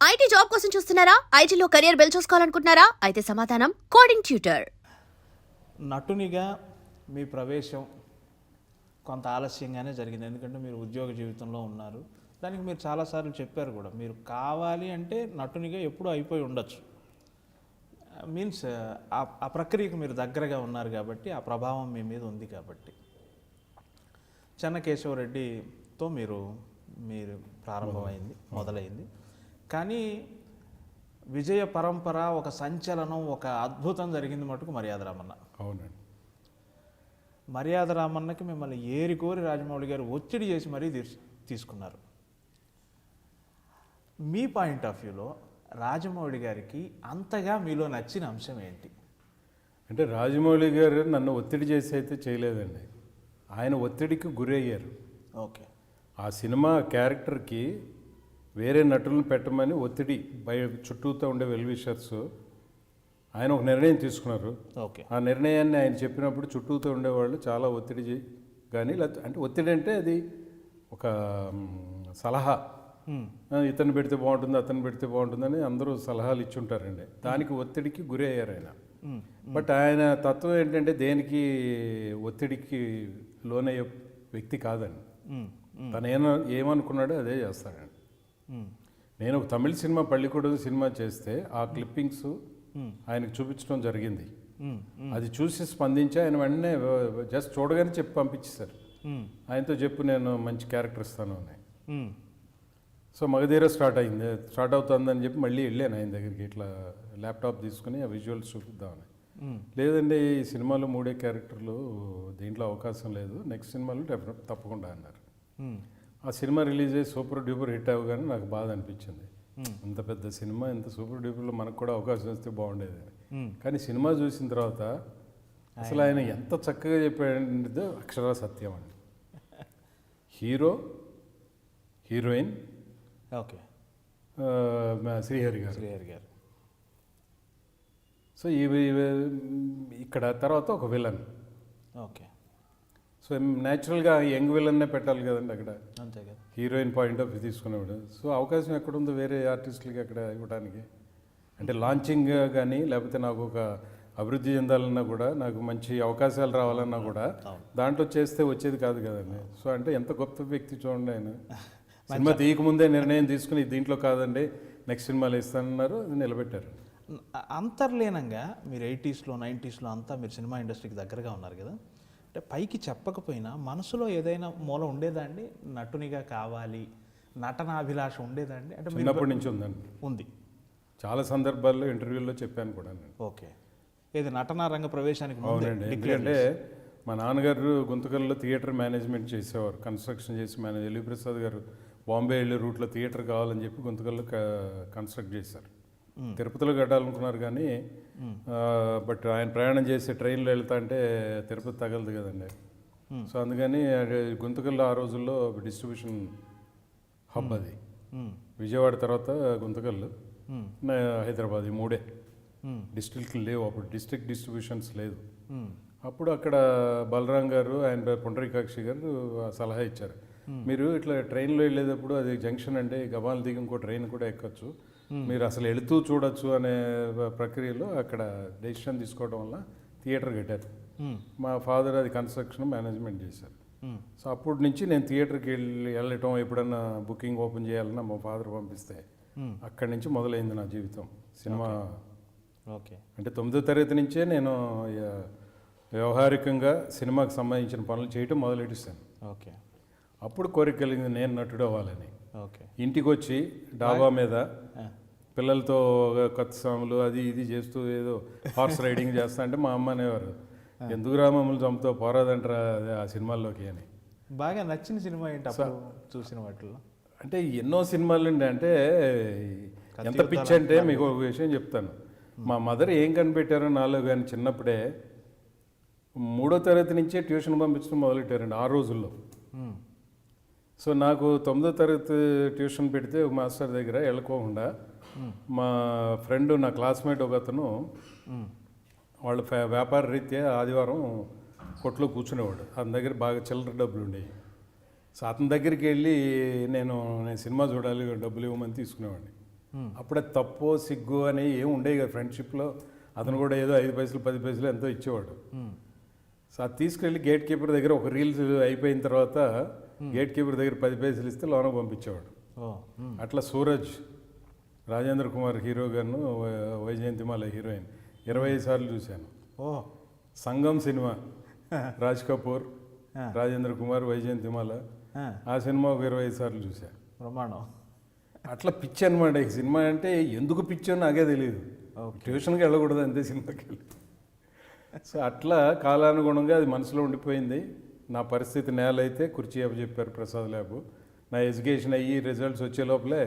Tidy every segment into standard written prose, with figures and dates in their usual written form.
IT job కోసం చూస్తున్నారా? ఐటీలో కెరియర్ బిల్డ్ చూసుకోవాలనుకుంటున్నారా? అయితే సమాధానం కోడింగ్ ట్యూటర్. నటునిగా మీ ప్రవేశం కొంత ఆలస్యంగానే జరిగింది, ఎందుకంటే మీరు ఉద్యోగ జీవితంలో ఉన్నారు. దానికి మీరు చాలాసార్లు చెప్పారు కూడా, మీరు కావాలి అంటే నటునిగా ఎప్పుడూ అయిపోయి ఉండొచ్చు. మీన్స్ ఆ ప్రక్రియకు మీరు దగ్గరగా ఉన్నారు కాబట్టి, ఆ ప్రభావం మీ మీద ఉంది కాబట్టి. చెన్నకేశవరెడ్డితో మీరు ప్రారంభమైంది, మొదలైంది. కానీ విజయ పరంపర, ఒక సంచలనం, ఒక అద్భుతం జరిగింది మటుకు మర్యాద రామన్న. అవునండి. మర్యాద రామన్నకి మిమ్మల్ని ఏరికోరి రాజమౌళి గారు ఒత్తిడి చేసి మరీ తీసుకున్నారు. మీ పాయింట్ ఆఫ్ వ్యూలో రాజమౌళి గారికి అంతగా మీలో నచ్చిన అంశం ఏంటి? అంటే రాజమౌళి గారు నన్ను ఒత్తిడి చేసి అయితే చేయలేదండి, ఆయన ఒత్తిడికి గురి అయ్యారు. ఓకే. ఆ సినిమా క్యారెక్టర్కి వేరే నటులను పెట్టమని ఒత్తిడి చుట్టూతో ఉండే వెల్విషర్స్ ఆయన ఒక నిర్ణయం తీసుకున్నారు. ఓకే. ఆ నిర్ణయాన్ని ఆయన చెప్పినప్పుడు చుట్టూతో ఉండేవాళ్ళు చాలా ఒత్తిడి కానీ, అంటే ఒత్తిడి అంటే అది ఒక సలహా, ఇతను పెడితే బాగుంటుంది, అతను పెడితే బాగుంటుందని అందరూ సలహాలు ఇచ్చుంటారండి. దానికి ఒత్తిడికి గురి అయ్యారు ఆయన. బట్ ఆయన తత్వం ఏంటంటే దేనికి ఒత్తిడికి లోనయ్యే వ్యక్తి కాదండి. తను ఏమనుకున్నాడో అదే చేస్తాడండి. నేను ఒక తమిళ సినిమా పள்ளிకూడదు సినిమా చేస్తే ఆ క్లిప్పింగ్స్ ఆయనకు చూపించడం జరిగింది. అది చూసి స్పందించి ఆయన వెంటనే జస్ట్ చూడగానే చెప్పి పంపించేశారు. ఆయనతో చెప్పు, నేను మంచి క్యారెక్టర్ ఇస్తాను అని. సో మగధీర స్టార్ట్ అవుతుందని చెప్పి మళ్ళీ వెళ్ళాను ఆయన దగ్గరికి, ఇట్లా ల్యాప్టాప్ తీసుకుని ఆ విజువల్స్ చూపిద్దామని. లేదండి, ఈ సినిమాలో 3 క్యారెక్టర్లు, దీంట్లో అవకాశం లేదు, నెక్స్ట్ సినిమాలో తప్పకుండా అన్నారు. ఆ సినిమా రిలీజ్ అయ్యి సూపర్ డూపర్ హిట్ అవ్వగానే నాకు బాధ అనిపించింది. ఇంత పెద్ద సినిమా, ఇంత సూపర్ డూపర్లో మనకు కూడా అవకాశం వస్తే బాగుండేది. కానీ సినిమా చూసిన తర్వాత అసలు ఆయన ఎంత చక్కగా చెప్పాడో అక్షర సత్యం అండి. హీరో, హీరోయిన్, ఓకే, శ్రీహరి గారు. సో ఇక్కడ తర్వాత ఒక విలన్. ఓకే. సో న్యాచురల్గా యంగ్ విలన్నే పెట్టాలి కదండి అక్కడ, అంతే కదా, హీరోయిన్ పాయింట్ ఆఫ్ వ్యూ తీసుకునేవాడు. సో అవకాశం ఎక్కడుందో వేరే ఆర్టిస్టులకి అక్కడ ఇవ్వడానికి, అంటే లాంచింగ్ కానీ లేకపోతే నాకు ఒక అభివృద్ధి చెందాలన్నా కూడా, నాకు మంచి అవకాశాలు రావాలన్నా కూడా దాంట్లో చేస్తే వచ్చేది కాదు కదండి. సో అంటే ఎంత గొప్ప వ్యక్తి చూడండి ఆయన. సినిమా తీయకముందే నిర్ణయం తీసుకుని దీంట్లో కాదండి నెక్స్ట్ సినిమాలో ఇస్తానన్నారు, నిలబెట్టారు. అంతర్లీనంగా మీరు 80s, 90s అంతా మీరు సినిమా ఇండస్ట్రీకి దగ్గరగా ఉన్నారు కదా. అంటే పైకి చెప్పకపోయినా మనసులో ఏదైనా మూల ఉండేదా అండి? నటునిగా కావాలి, నటనాభిలాష ఉండేదా అండి? అంటే చిన్నప్పటి నుంచి ఉందండి. ఉంది. చాలా సందర్భాల్లో ఇంటర్వ్యూల్లో చెప్పాను కూడా. ఓకే. ఏది నటనా రంగ ప్రవేశానికి? అవునండి. ఎందుకంటే మా నాన్నగారు గుంతకల్లో థియేటర్ మేనేజ్మెంట్ చేసేవారు, కన్స్ట్రక్షన్ చేసి ఎల్వి ప్రసాద్ గారు బాంబే వెళ్ళే రూట్లో థియేటర్ కావాలని చెప్పి గుంతకల్లో కన్స్ట్రక్ట్ చేశారు. తిరుపతిలో కట్టాలనుకున్నారు కానీ బట్ ఆయన ప్రయాణం చేసి ట్రైన్లో వెళ్తా అంటే తిరుపతి తగలదు కదండి. సో అందుకని గుంతకల్లో ఆ రోజుల్లో డిస్ట్రిబ్యూషన్ హబ్ అది. విజయవాడ తర్వాత గుంతకల్లు, హైదరాబాద్, ఈ 3 డిస్ట్రిక్ట్లు లేవు అప్పుడు, డిస్ట్రిక్ట్ డిస్ట్రిబ్యూషన్స్ లేదు. అప్పుడు అక్కడ బలరాం గారు, ఆయన పుండరీకాక్షి గారు సలహా ఇచ్చారు, మీరు ఇట్లా ట్రైన్లో వెళ్ళేటప్పుడు అది జంక్షన్ అంటే గబాలు దిగి ఇంకో ట్రైన్ కూడా ఎక్కచ్చు, మీరు అసలు వెళుతూ చూడొచ్చు అనే ప్రక్రియలో అక్కడ డెసిషన్ తీసుకోవడం వల్ల థియేటర్ కట్టారు. మా ఫాదర్ అది కన్స్ట్రక్షన్ మేనేజ్మెంట్ చేశారు. సో అప్పటి నుంచి నేను థియేటర్కి వెళ్ళటం, ఎప్పుడన్నా బుకింగ్ ఓపెన్ చేయాలన్నా మా ఫాదర్ పంపిస్తే అక్కడి నుంచి మొదలైంది నా జీవితం సినిమా. ఓకే. అంటే 9వ తరగతి నుంచే నేను వ్యవహారికంగా సినిమాకి సంబంధించిన పనులు చేయటం మొదలెట్టాను. ఓకే. అప్పుడు కోరిక కలిగింది నేను నటుడు అవ్వాలని. ఓకే. ఇంటికి వచ్చి డాబా మీద పిల్లలతో కొత్త సాములు అది ఇది చేస్తూ ఏదో హార్స్ రైడింగ్ చేస్తా అంటే మా అమ్మ అనేవారు, ఎందుకురా మమ్మల్ని చంపుతో పోరాదంటారా ఆ సినిమాల్లోకి అని. బాగా నచ్చిన సినిమా ఏంటి చూసిన వాటిలో? అంటే ఎన్నో సినిమాలు ఉండే, అంటే ఎంత పిచ్చి అంటే మీకు ఒక విషయం చెప్తాను. మా మదర్ ఏం కనిపెట్టారో నాలో కానీ చిన్నప్పుడే 3వ తరగతి నుంచే ట్యూషన్ పంపించడం మొదలెట్టారండి ఆ రోజుల్లో. సో నాకు 9వ తరగతి ట్యూషన్ పెడితే ఒక మాస్టర్ దగ్గర వెళ్ళకోకుండా మా ఫ్రెండ్, నా క్లాస్మేట్ ఒక అతను, వాళ్ళ వ్యాపార రీత్యా ఆదివారం కొట్లో కూర్చునేవాడు. అతని దగ్గర బాగా చిల్లర డబ్బులు ఉండేవి. సో అతని దగ్గరికి వెళ్ళి నేను సినిమా చూడాలి డబ్బులు ఇవ్వమని తీసుకునేవాడిని. అప్పుడు అది తప్పో సిగ్గు అని ఏం ఉండేవి కదా ఫ్రెండ్షిప్లో. అతను కూడా ఏదో 5 పైసలు 10 పైసలు ఎంతో ఇచ్చేవాడు. సో అది తీసుకెళ్ళి గేట్ కీపర్ దగ్గర ఒక రీల్స్ అయిపోయిన తర్వాత గేట్ కీపర్ దగ్గర 10 పైసలు ఇస్తే లోనకు పంపించేవాడు. అట్లా సూరజ్, రాజేంద్ర కుమార్ హీరో గాను, వైజయంతిమాల హీరోయిన్ 25 సార్లు చూశాను. సంగం సినిమా, రాజ్ కపూర్, రాజేంద్ర కుమార్, వైజయంతిమాల, ఆ సినిమా ఒక 25 సార్లు చూశాను. ప్రమాణం. అట్లా పిచ్చి అనమాట. ఈ సినిమా అంటే ఎందుకు పిచ్చో నాకే తెలియదు. ట్యూషన్కి వెళ్ళకూడదు అంతే సినిమాకి వెళ్ళి. సో అట్లా కాలానుగుణంగా అది మనసులో ఉండిపోయింది. నా పరిస్థితి నేలైతే కుర్చీ చెప్పారు ప్రసాద్ ల్యాబ్. నా ఎడ్యుకేషన్ అయ్యి రిజల్ట్స్ వచ్చే లోపలే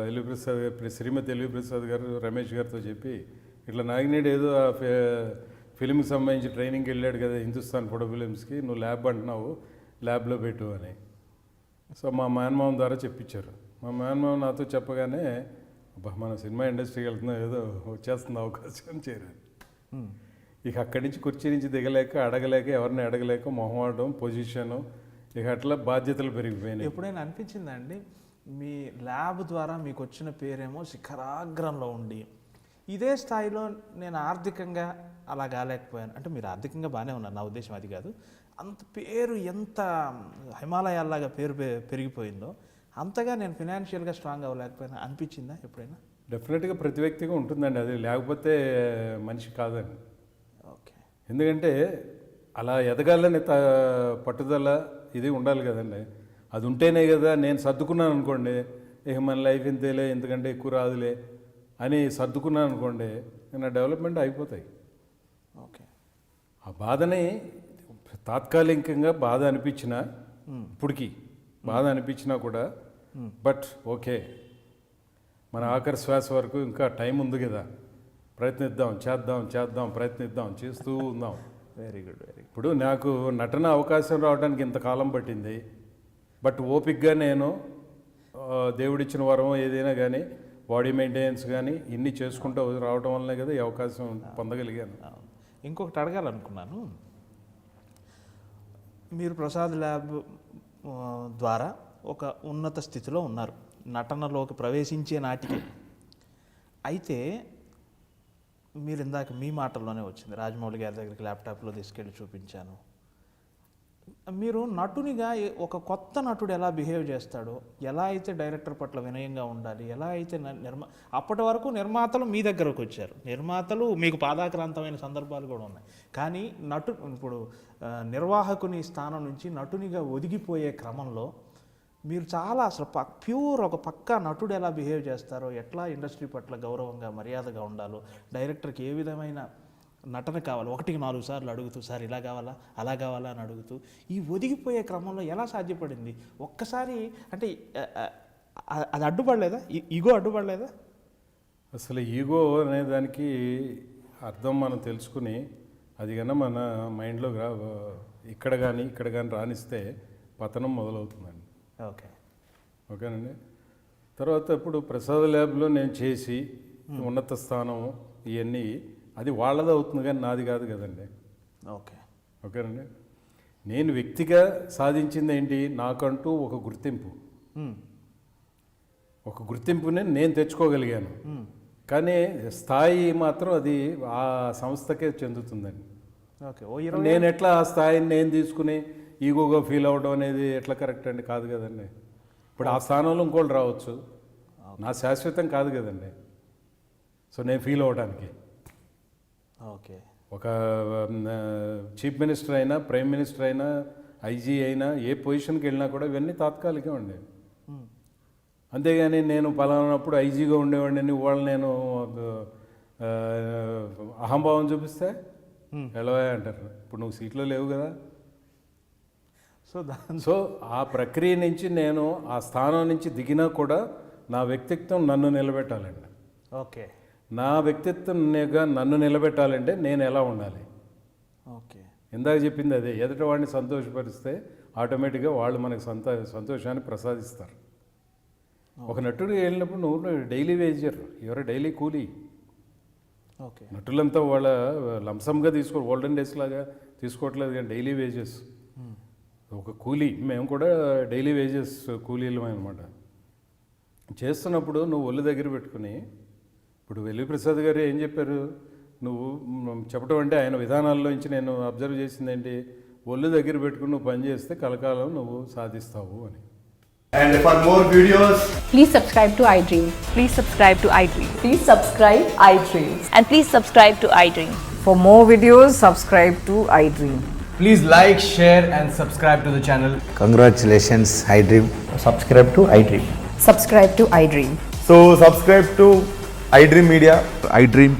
ఎల్వి ప్రసాద్, శ్రీమతి ఎల్వి ప్రసాద్ గారు రమేష్ గారితో చెప్పి ఇట్లా నాగినేడు ఏదో ఫిలింకి సంబంధించి ట్రైనింగ్కి వెళ్ళాడు కదా హిందుస్థాన్ ఫోటో ఫిలిమ్స్కి, నువ్వు ల్యాబ్ అంటున్నావు, ల్యాబ్లో పెట్టు అని. సో మా మేనమామ ద్వారా చెప్పించారు. మా మేనమామ నాతో చెప్పగానే మన సినిమా ఇండస్ట్రీకి వెళ్తున్నా ఏదో వచ్చేస్తుంది అవకాశం అని చేరాను. ఇక అక్కడి నుంచి కుర్చీ నుంచి దిగలేక, అడగలేక, ఎవరిని అడగలేక, మొహమాటం, పొజిషను, ఇక అట్లా బాధ్యతలు పెరిగిపోయినాయి. ఎప్పుడైనా అనిపించిందా అండి మీ ల్యాబ్ ద్వారా మీకు వచ్చిన పేరేమో శిఖరాగ్రంలో ఉండి ఇదే స్థాయిలో నేను ఆర్థికంగా అలా కాలేకపోయాను అంటే, మీరు ఆర్థికంగా బాగానే ఉన్నారు, నా ఉద్దేశం అది కాదు, అంత పేరు ఎంత హిమాలయాల్లాగా పేరు పెరిగిపోయిందో అంతగా నేను ఫినాన్షియల్గా స్ట్రాంగ్ అవ్వలేకపోయినా అనిపించిందా ఎప్పుడైనా? డెఫినెట్గా ప్రతి వ్యక్తిగా ఉంటుందండి అది, లేకపోతే మనిషి కాదండి. ఓకే. ఎందుకంటే అలా ఎదగాలని పట్టుదల ఇది ఉండాలి కదండి. అది ఉంటేనే కదా. నేను సర్దుకున్నాను అనుకోండి, ఇక మన లైఫ్ ఇంతేలే, ఎందుకంటే ఎక్కువ రాదులే అని సర్దుకున్నాను అనుకోండి, నా డెవలప్మెంట్ అయిపోతాయి. ఓకే. ఆ బాధని తాత్కాలికంగా బాధ అనిపించినా, ఇప్పటికీ బాధ అనిపించినా కూడా బట్ ఓకే, మన ఆఖరి శ్వాస వరకు ఇంకా టైం ఉంది కదా, ప్రయత్నిద్దాం, చేద్దాం, ప్రయత్నిద్దాం, చేస్తూ ఉందాం. Very good, very good. ఇప్పుడు నాకు నటన అవకాశం రావడానికి ఇంతకాలం పట్టింది. బట్ ఓపిక్గా నేను దేవుడిచ్చిన వరం ఏదైనా కానీ, బాడీ మెయింటెనెన్స్ కానీ ఇన్ని చేసుకుంటూ రావడం వల్లనే కదా ఈ అవకాశం పొందగలిగాను. ఇంకొకటి అడగాలనుకున్నాను. మీరు ప్రసాద్ ల్యాబ్ ద్వారా ఒక ఉన్నత స్థితిలో ఉన్నారు, నటనలోకి ప్రవేశించే నాటికి. అయితే మీరు ఇందాక మీ మాటల్లోనే వచ్చింది, రాజమౌళి గారి దగ్గరికి ల్యాప్టాప్లో తీసుకెళ్ళి చూపించాను. మీరు నటునిగా ఒక కొత్త నటుడు ఎలా బిహేవ్ చేస్తాడో, ఎలా అయితే డైరెక్టర్ పట్ల వినయంగా ఉండాలి, ఎలా అయితే అప్పటి వరకు నిర్మాతలు మీ దగ్గరకు వచ్చారు, నిర్మాతలు మీకు పాదాక్రాంతమైన సందర్భాలు కూడా ఉన్నాయి. కానీ ఇప్పుడు నిర్వాహకుని స్థానం నుంచి నటునిగా ఒదిగిపోయే క్రమంలో మీరు చాలా అసలు ప్యూర్ ఒక పక్కా నటుడు ఎలా బిహేవ్ చేస్తారో, ఎట్లా ఇండస్ట్రీ పట్ల గౌరవంగా మర్యాదగా ఉండాలో, డైరెక్టర్కి ఏ విధమైన నటన కావాలి 1-4 సార్లు అడుగుతూ, సార్ ఇలా కావాలా అలా కావాలా అని అడుగుతూ ఈ ఒదిగిపోయే క్రమంలో ఎలా సాధ్యపడింది? ఒక్కసారి అంటే అది అడ్డుపడలేదా? ఈగో అడ్డుపడలేదా? అసలు ఈగో అనే దానికి అర్థం మనం తెలుసుకుని అది కన్నా మన మైండ్లో ఇక్కడ కానీ రాణిస్తే పతనం మొదలవుతుందండి. ఓకే. ఓకేనండి. తర్వాత ఇప్పుడు ప్రసాద్ ల్యాబ్లో నేను చేసి ఉన్నత స్థానం ఇవన్నీ అది వాళ్ళది అవుతుంది కానీ నాది కాదు కదండి. ఓకే. ఓకేనండి. నేను వ్యక్తిగా సాధించింది ఏంటి, నాకంటూ ఒక గుర్తింపుని నేను తెచ్చుకోగలిగాను. కానీ స్థాయి మాత్రం అది ఆ సంస్థకే చెందుతుందండి. ఓకే. నేను ఎట్లా ఆ స్థాయిని నేను తీసుకుని ఈగోగా ఫీల్ అవ్వడం అనేది ఎట్లా కరెక్ట్ అండి? కాదు కదండి. ఇప్పుడు ఆ స్థానంలో ఇంకోళ్ళు రావచ్చు, నా శాశ్వతం కాదు కదండి. సో నేను ఫీల్ అవ్వడానికి ఓకే, ఒక చీఫ్ మినిస్టర్ అయినా, ప్రైమ్ మినిస్టర్ అయినా, ఐజీ అయినా, ఏ పొజిషన్కి వెళ్ళినా కూడా ఇవన్నీ తాత్కాలికం అండి. అంతేగాని నేను పలానప్పుడు ఐజీగా ఉండేవాడిని, వాళ్ళు నేను అహంభావం చూపిస్తే ఎలా అంటారు, ఇప్పుడు నువ్వు సీట్లో లేవు కదా. సో ఆ ప్రక్రియ నుంచి నేను ఆ స్థానం నుంచి దిగినా కూడా నా వ్యక్తిత్వం నన్ను నిలబెట్టాలండి. ఓకే. నా వ్యక్తిత్వంగా నన్ను నిలబెట్టాలంటే నేను ఎలా ఉండాలి? ఓకే. ఇందాక చెప్పింది అదే, ఎదుటి వాడిని సంతోషపరిస్తే ఆటోమేటిక్గా వాళ్ళు మనకు సంతోషాన్ని ప్రసాదిస్తారు. ఒక నటుడికి వెళ్ళినప్పుడు నువ్వు డైలీ వేజర్, ఎవరో డైలీ కూలీ. ఓకే. నటులంతా వాళ్ళ లంసంగా ఓల్డెన్ డేస్ లాగా తీసుకోవట్లేదు కానీ డైలీ వేజెస్, ఒక కూలీ. మేము కూడా డైలీ వేజెస్ కూలీలమే అనమాట. చేస్తున్నప్పుడు నువ్వు ఒళ్ళు దగ్గర పెట్టుకుని, ఇప్పుడు వెల్లి ప్రసాద్ గారు ఏం చెప్పారు, నువ్వు చెప్పడం అంటే ఆయన విధానాల్లోంచి నేను అబ్జర్వ్ చేసింది ఏంటి, ఒళ్ళు దగ్గర పెట్టుకుని నువ్వు పని చేస్తే కలకాలం నువ్వు సాధిస్తావు అని. And for more videos, Please subscribe to iDream. Please subscribe to iDream. Please subscribe iDream. And please subscribe to iDream. For more videos, subscribe to iDream. please like, share and subscribe to the channel. Congratulations, iDream. Subscribe to iDream. Subscribe to iDream. So subscribe to iDream Media. iDream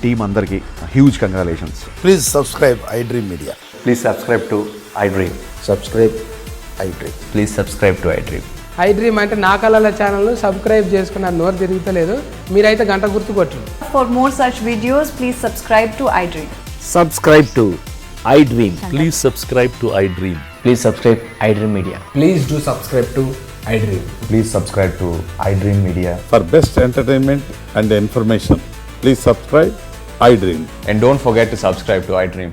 team అందరికి huge congratulations. Please subscribe iDream Media. Please subscribe to iDream. Subscribe iDream. Please subscribe to iDream. iDream అంటే నా కళల ఛానల్ను subscribe చేసుకున్న నోరు తిరుగుతలేదు, మీరైతే గంట గుర్తు కొట్టండి. For more such videos, please subscribe to iDream. Subscribe to iDream. Please subscribe to iDream. Please subscribe iDream Media. Please do subscribe to iDream. Please subscribe to iDream Media. For best entertainment and information, please subscribe iDream. And don't forget to subscribe to iDream.